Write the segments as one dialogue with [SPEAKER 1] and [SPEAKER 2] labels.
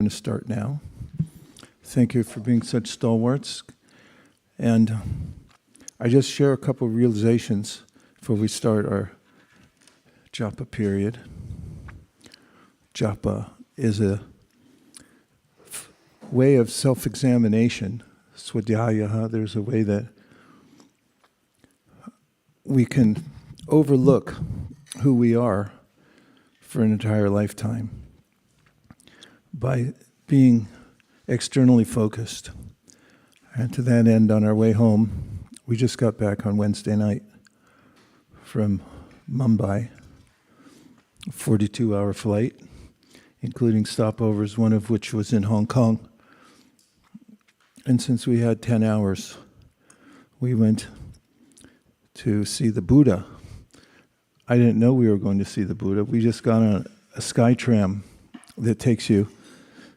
[SPEAKER 1] going to start now. Thank you for being such stalwarts. And I just share a couple of realizations before we start our japa period. Japa is a way of self-examination. Swadhyaya, there's a way that we can overlook who we are for an entire lifetime by being externally focused. And to that end, on our way home, we just got back on Wednesday night from Mumbai, a 42-hour flight, including stopovers, one of which was in Hong Kong. And since we had 10 hours, we went to see the Buddha. I didn't know we were going to see the Buddha. We just got on a sky tram that takes you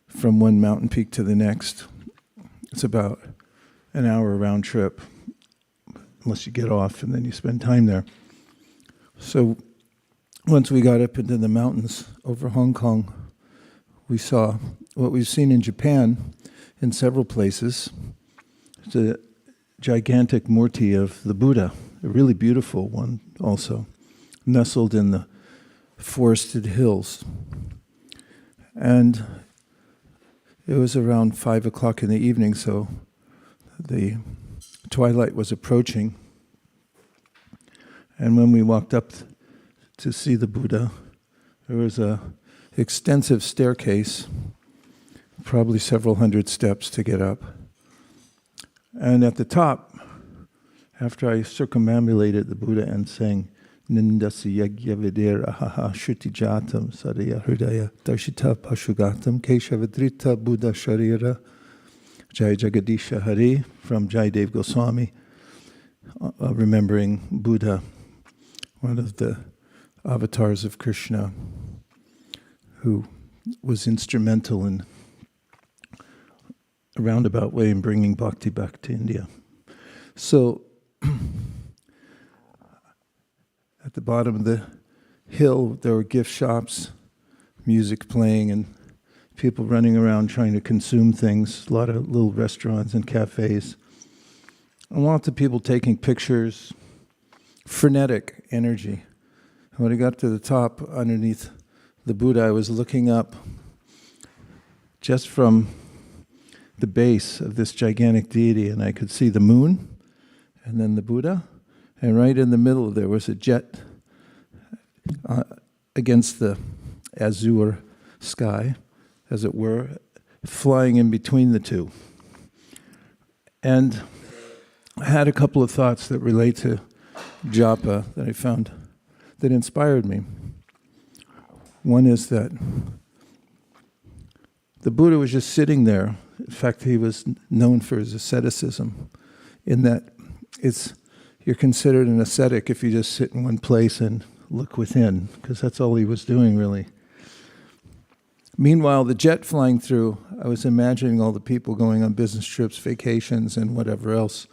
[SPEAKER 1] from one mountain peak to the next. It's about an hour round trip, unless you get off and then you spend time there. So once we got up into the mountains over Hong Kong, we saw what we've seen in Japan in several places. It's a gigantic mūrti of the Buddha, a really beautiful one also, nestled in the forested hills. And it was around 5 o'clock in the evening, so the twilight was approaching. And when we walked up to see the Buddha, there was an extensive staircase, probably several hundred steps to get up. And at the top, after I circumambulated the Buddha and sang Nindasi Yagya Vidir Ahaha Shruti Jatam Sarya Hridaya Darshita Pashugatam Keshavadrita Buddha Sharira Jai Jagadisha Hari from Jaidev Goswami, remembering Buddha, one of the avatars of Kṛṣṇa, who was instrumental in a roundabout way in bringing bhakti back to India. So, at the bottom of the hill, there were gift shops, music playing, and people running around trying to consume things, a lot of little restaurants and cafes. And lots of people taking pictures, frenetic energy. And when I got to the top, underneath the Buddha, I was looking up just from the base of this gigantic deity, and I could see the moon, and then the Buddha, and right in the middle there was a jet against the azure sky, as it were, flying in between the two. And I had a couple of thoughts that relate to japa that I found that inspired me. One is that the Buddha was just sitting there. In fact, he was known for his asceticism, in that you're considered an ascetic if you just sit in one place and look within, because that's all he was doing, really. Meanwhile, the jet flying through, I was imagining all the people going on business trips, vacations, and whatever else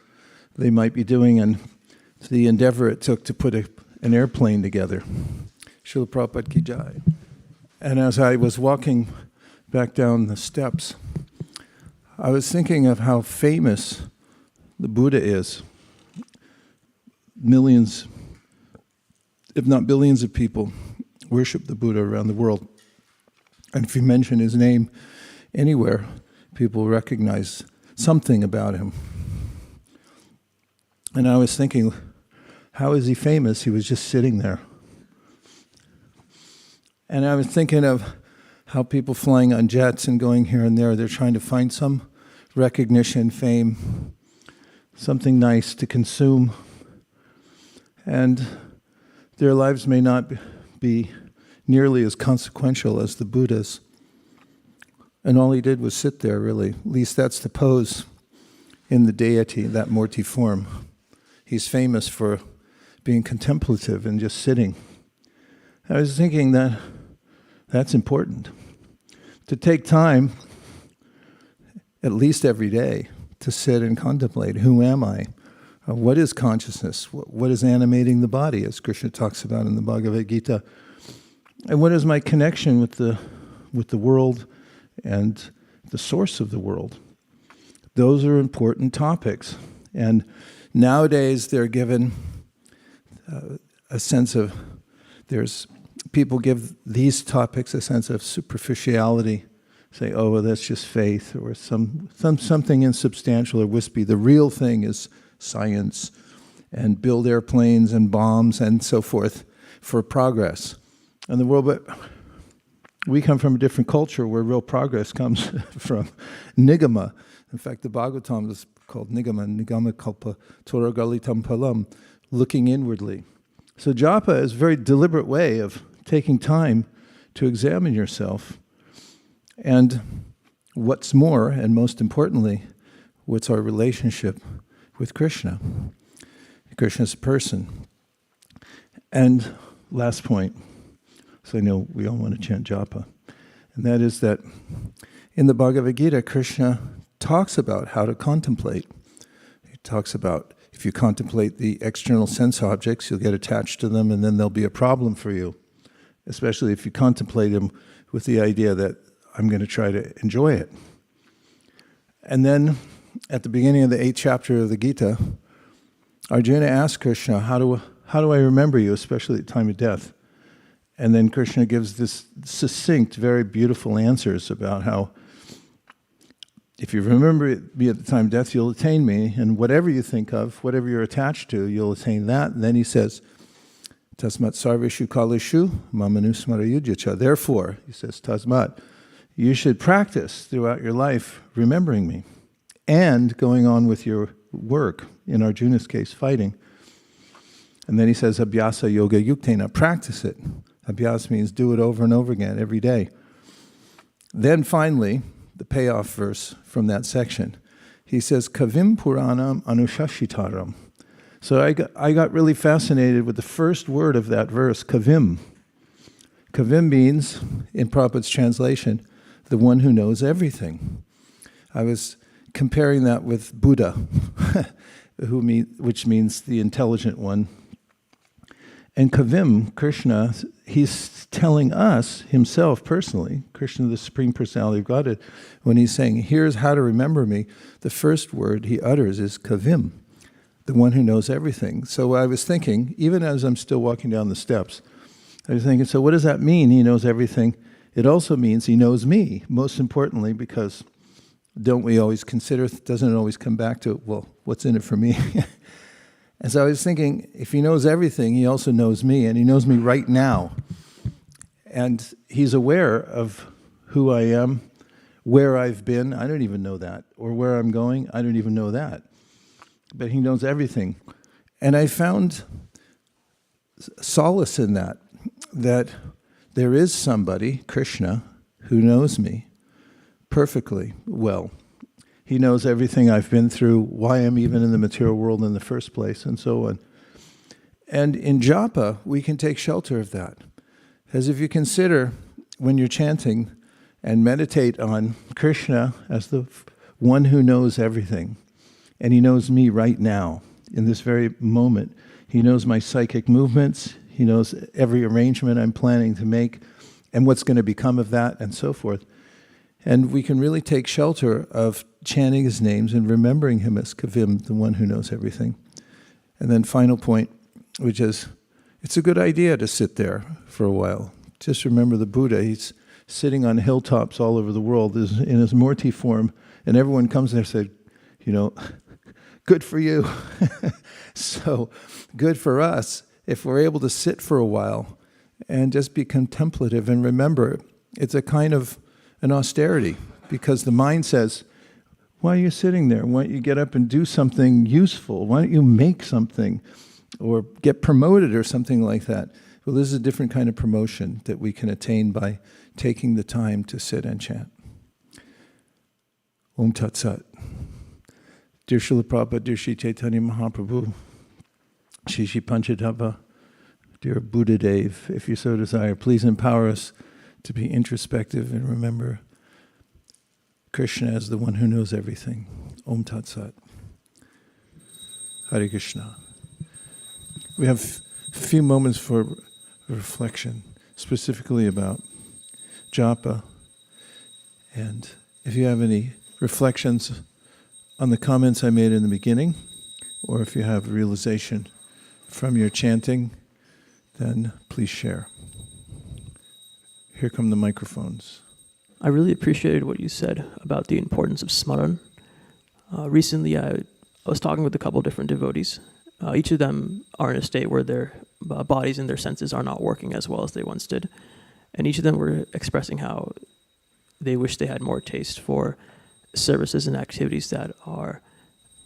[SPEAKER 1] they might be doing, and the endeavor it took to put an airplane together. Srila Prabhupada Ki Jai. And as I was walking back down the steps, I was thinking of how famous the Buddha is. Millions, if not billions of people worship the Buddha around the world. And if you mention his name anywhere, people recognize something about him. And I was thinking, how is he famous? He was just sitting there. And I was thinking of how people flying on jets and going here and there, they're trying to find some recognition, fame, something nice to consume. And their lives may not be nearly as consequential as the Buddha's. And all he did was sit there, really. At least that's the pose in the deity, that mūrti form. He's famous for being contemplative and just sitting. I was thinking that that's important. To take time, at least every day, to sit and contemplate. Who am I? What is consciousness? What is animating the body, as Krishna talks about in the Bhagavad Gītā? And what is my connection with the world and the source of the world. Those are important topics. And nowadays they're given a sense of, people give these topics a sense of superficiality, say, oh, well, that's just faith, or something insubstantial or wispy. The real thing is science, and build airplanes and bombs and so forth for progress in the world. But we come from a different culture where real progress comes from nigama. In fact, the Bhagavatam is called nigama kalpa tora galitam palam, looking inwardly. So japa is a very deliberate way of taking time to examine yourself. And what's more, and most importantly, what's our relationship with Krishna? Krishna's a person. And last point, so I know we all want to chant japa, and that is that in the Bhagavad Gītā, Krishna talks about how to contemplate. He talks about if you contemplate the external sense objects, you'll get attached to them, and then there'll be a problem for you, especially if you contemplate them with the idea that I'm going to try to enjoy it. And then at the beginning of the 8th chapter of the Gita, Arjuna asks Krishna, how do I remember you, especially at the time of death? And then Krishna gives this succinct, very beautiful answers about how if you remember me at the time of death, you'll attain me, and whatever you think of, whatever you're attached to, you'll attain that. And then he says, Tasmat sarveshu kaleshu mamanusmarayudyacha. Therefore, he says, Tasmat, you should practice throughout your life remembering me and going on with your work, in Arjuna's case, fighting. And then he says, Abhyasa yoga yuktena, practice it. Abhyas means do it over and over again, every day. Then finally, the payoff verse from that section, he says, Kavim Puranam Anushashitaram. So I got really fascinated with the first word of that verse, Kavim. Kavim means, in Prabhupada's translation, the one who knows everything. I was comparing that with Buddha, which means the intelligent one. And Kavim, Krishna, he's telling us, himself personally, Krishna, the Supreme Personality of Godhead, when he's saying, here's how to remember me, the first word he utters is Kavim, the one who knows everything. So I was thinking, even as I'm still walking down the steps, I was thinking, so what does that mean, he knows everything? It also means he knows me, most importantly, because don't we always consider, doesn't it always come back to, well, what's in it for me? And so I was thinking, if he knows everything, he also knows me, and he knows me right now. And he's aware of who I am, where I've been, I don't even know that, or where I'm going, I don't even know that. But he knows everything. And I found solace in that there is somebody, Krishna, who knows me perfectly well. He knows everything I've been through, why I'm even in the material world in the first place, and so on. And in japa, we can take shelter of that. As if you consider, when you're chanting and meditate on Krishna as the one who knows everything, and he knows me right now, in this very moment. He knows my psychic movements, he knows every arrangement I'm planning to make, and what's going to become of that, and so forth. And we can really take shelter of chanting his names and remembering him as Kavim, the one who knows everything. And then final point, which is, it's a good idea to sit there for a while. Just remember the Buddha, he's sitting on hilltops all over the world in his mūrti form, and everyone comes there and says, good for you. So good for us if we're able to sit for a while and just be contemplative and remember it's a kind of an austerity, because the mind says, why are you sitting there? Why don't you get up and do something useful? Why don't you make something or get promoted or something like that? Well, this is a different kind of promotion that we can attain by taking the time to sit and chant. Om Tat Sat. Dear Srila Prabhupada, dear Sri Chaitanya Mahaprabhu, Shri Panchadava, dear Buddha Dev, if you so desire, please empower us to be introspective and remember Krishna as the one who knows everything. Om Tat Sat. Hare Krishna. We have a few moments for reflection, specifically about japa And if you have any reflections on the comments I made in the beginning, or if you have realization from your chanting, then please share. Here come the microphones.
[SPEAKER 2] I really appreciated what you said about the importance of smaran. Recently, I was talking with a couple different devotees. Each of them are in a state where their bodies and their senses are not working as well as they once did. And each of them were expressing how they wish they had more taste for services and activities that are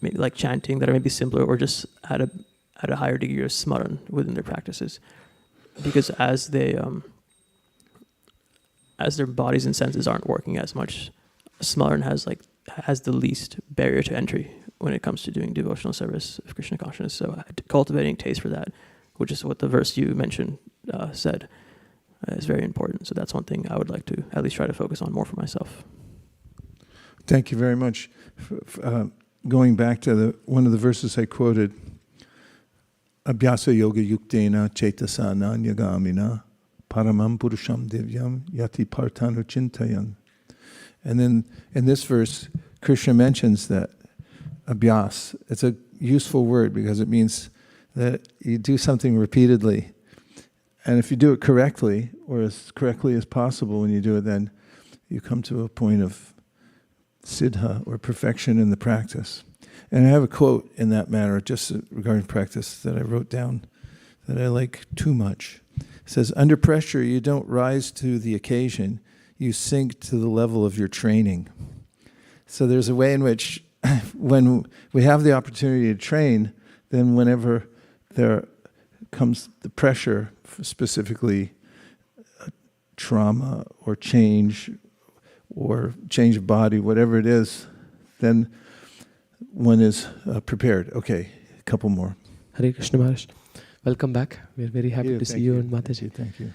[SPEAKER 2] maybe like chanting, that are maybe simpler, or just at a higher degree of smaran within their practices. Because as their bodies and senses aren't working as much, smaran has the least barrier to entry when it comes to doing devotional service of Krishna consciousness. So cultivating taste for that, which is what the verse you mentioned said, is very important. So that's one thing I would like to at least try to focus on more for myself.
[SPEAKER 1] Thank you very much. Going back to one of the verses I quoted, Abhyasa yoga yuktena chetasana nyagamina paramam purusham divyam yati partanu chintayan. And then in this verse, Krishna mentions that abhyas. It's a useful word because it means that you do something repeatedly. And if you do it correctly, or as correctly as possible when you do it, then you come to a point of siddha, or perfection in the practice. And I have a quote in that matter, just regarding practice, that I wrote down that I like too much. It says, under pressure, you don't rise to the occasion, you sink to the level of your training. So there's a way in which when we have the opportunity to train, then whenever there comes the pressure, specifically trauma or change of body, whatever it is, then one is prepared. Okay, a couple more.
[SPEAKER 3] Hare Krishna Maharaj. Welcome back. We're very happy to see you and Mataji.
[SPEAKER 1] Thank you.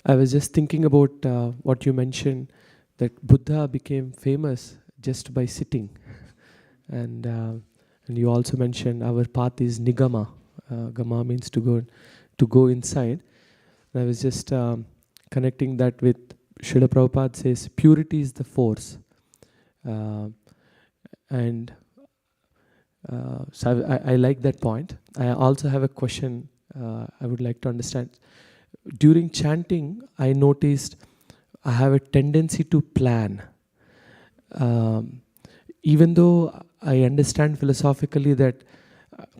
[SPEAKER 3] I was just thinking about what you mentioned, that Buddha became famous just by sitting. And you also mentioned our path is nigama. Gama means to go inside. And I was just connecting that with Srila Prabhupada says, purity is the force. So I like that point. I also have a question I would like to understand. During chanting, I noticed I have a tendency to plan. Even though I understand philosophically that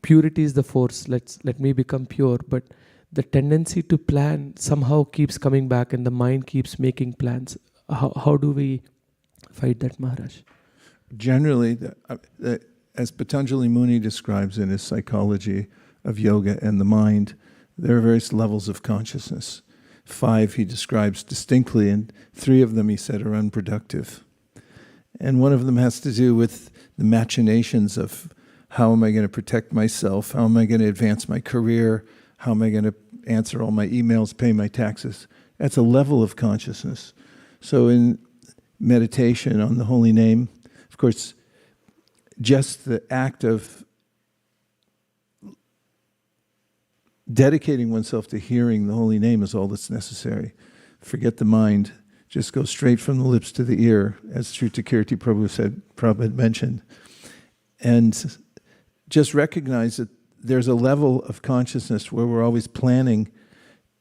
[SPEAKER 3] purity is the force, let me become pure, but the tendency to plan somehow keeps coming back and the mind keeps making plans. How do we fight that, Maharaj?
[SPEAKER 1] Generally, as Patanjali Muni describes in his psychology of yoga and the mind, there are various levels of consciousness. 5 he describes distinctly, and 3 of them he said are unproductive. And one of them has to do with the machinations of how am I going to protect myself, how am I going to advance my career, how am I going to answer all my emails, pay my taxes. That's a level of consciousness. So in meditation on the holy name, of course, just the act of dedicating oneself to hearing the holy name is all that's necessary. Forget the mind. Just go straight from the lips to the ear, as Sri Takirti Prabhupada mentioned. And just recognize that there's a level of consciousness where we're always planning,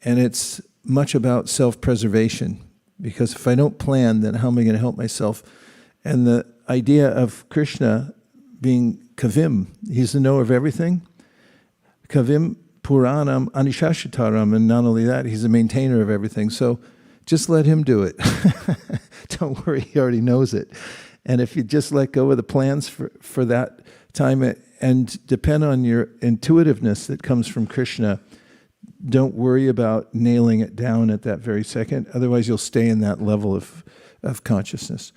[SPEAKER 1] and it's much about self-preservation. Because if I don't plan, then how am I going to help myself? And the idea of Krishna being Kavim, he's the knower of everything. Kavim Puranam Anishashitaram, and not only that, he's the maintainer of everything. So just let him do it. Don't worry, he already knows it. And if you just let go of the plans for that time and depend on your intuitiveness that comes from Krishna, don't worry about nailing it down at that very second. Otherwise, you'll stay in that level of consciousness.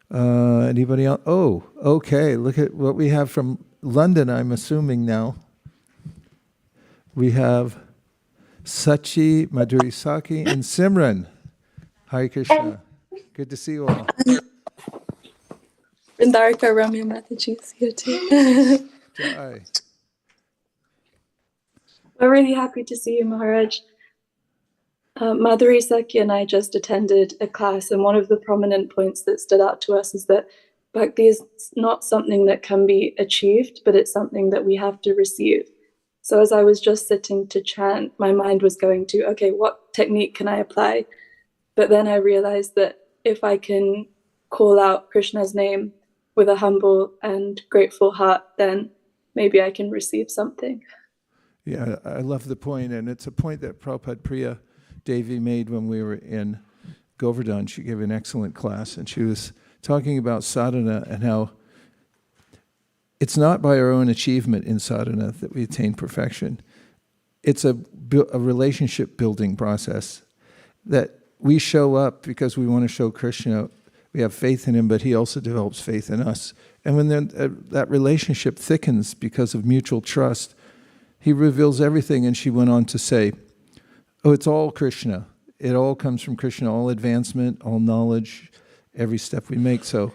[SPEAKER 1] Anybody else? Oh, okay. Look at what we have from London, I'm assuming now. We have Sachi, Madhuri Saki, and Simran. Hare Krishna. Good to see you all.
[SPEAKER 4] Vrindarika, Ramya Mataji is here too.
[SPEAKER 1] Hi.
[SPEAKER 4] We're really happy to see you, Maharaj. Madhuri Saki and I just attended a class, and one of the prominent points that stood out to us is that bhakti is not something that can be achieved, but it's something that we have to receive. So as I was just sitting to chant, my mind was going to, okay, what technique can I apply? But then I realized that if I can call out Krishna's name with a humble and grateful heart, then maybe I can receive something.
[SPEAKER 1] Yeah, I love the point, and it's a point that Prabhupada Priya Devi made when we were in Govardhan. She gave an excellent class, and she was talking about sadhana and how it's not by our own achievement in sadhana that we attain perfection. It's a relationship building process that we show up because we want to show Krishna. We have faith in him, but he also develops faith in us. And when that relationship thickens because of mutual trust, he reveals everything. And she went on to say, oh, it's all Krishna. It all comes from Krishna, all advancement, all knowledge, every step we make. So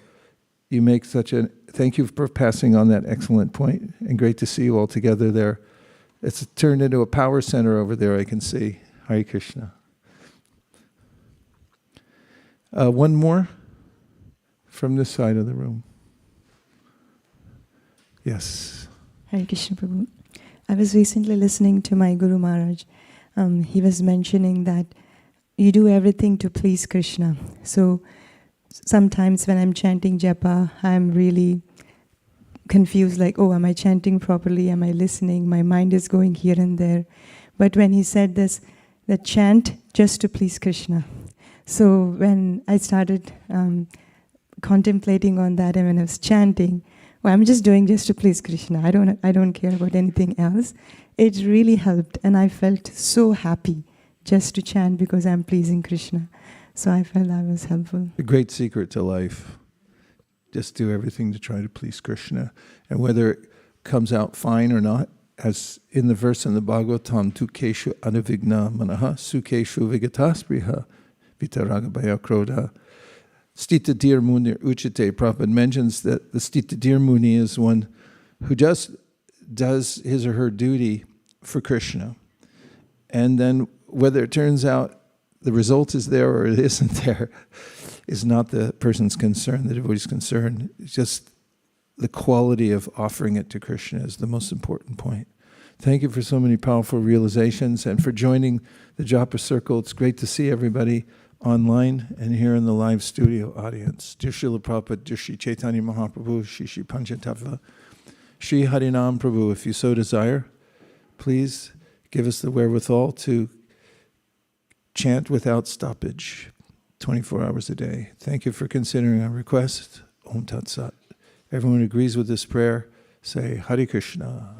[SPEAKER 1] you make thank you for passing on that excellent point, and great to see you all together there. It's turned into a power center over there, I can see. Hare Krishna. One more from this side of the room. Yes.
[SPEAKER 5] Hare Krishna Prabhu. I was recently listening to my Guru Maharaj. He was mentioning that you do everything to please Krishna. So sometimes when I'm chanting japa, I'm really confused, like, oh, am I chanting properly? Am I listening? My mind is going here and there. But when he said this, that chant just to please Krishna. So when I started contemplating on that, and when I was chanting, well, I'm just doing just to please Krishna. I don't care about anything else. It really helped, and I felt so happy just to chant because I'm pleasing Krishna. So I felt that was helpful.
[SPEAKER 1] A great secret to life. Just do everything to try to please Krishna. And whether it comes out fine or not, as in the verse in the Bhagavatam, tu keshu anuvigna manaha, sukeshu vigataspriha, vitaraga bhaya krodha. Stita Dhir Muni Uchite, Prabhupada mentions that the Stita Dhir Muni is one who just does his or her duty for Krishna. And then whether it turns out the result is there or it isn't there is not the person's concern, the devotee's concern. It's just the quality of offering it to Krishna is the most important point. Thank you for so many powerful realizations and for joining the Japa Circle. It's great to see everybody online and here in the live studio audience. Dear Srila Prabhupada, dear Shri Chaitanya Mahaprabhu, Shri Panchatattva, Shri Harinam Prabhu, if you so desire, please give us the wherewithal to chant without stoppage, 24 hours a day. Thank you for considering our request. Om Tat Sat. Everyone who agrees with this prayer, say Hare Krishna.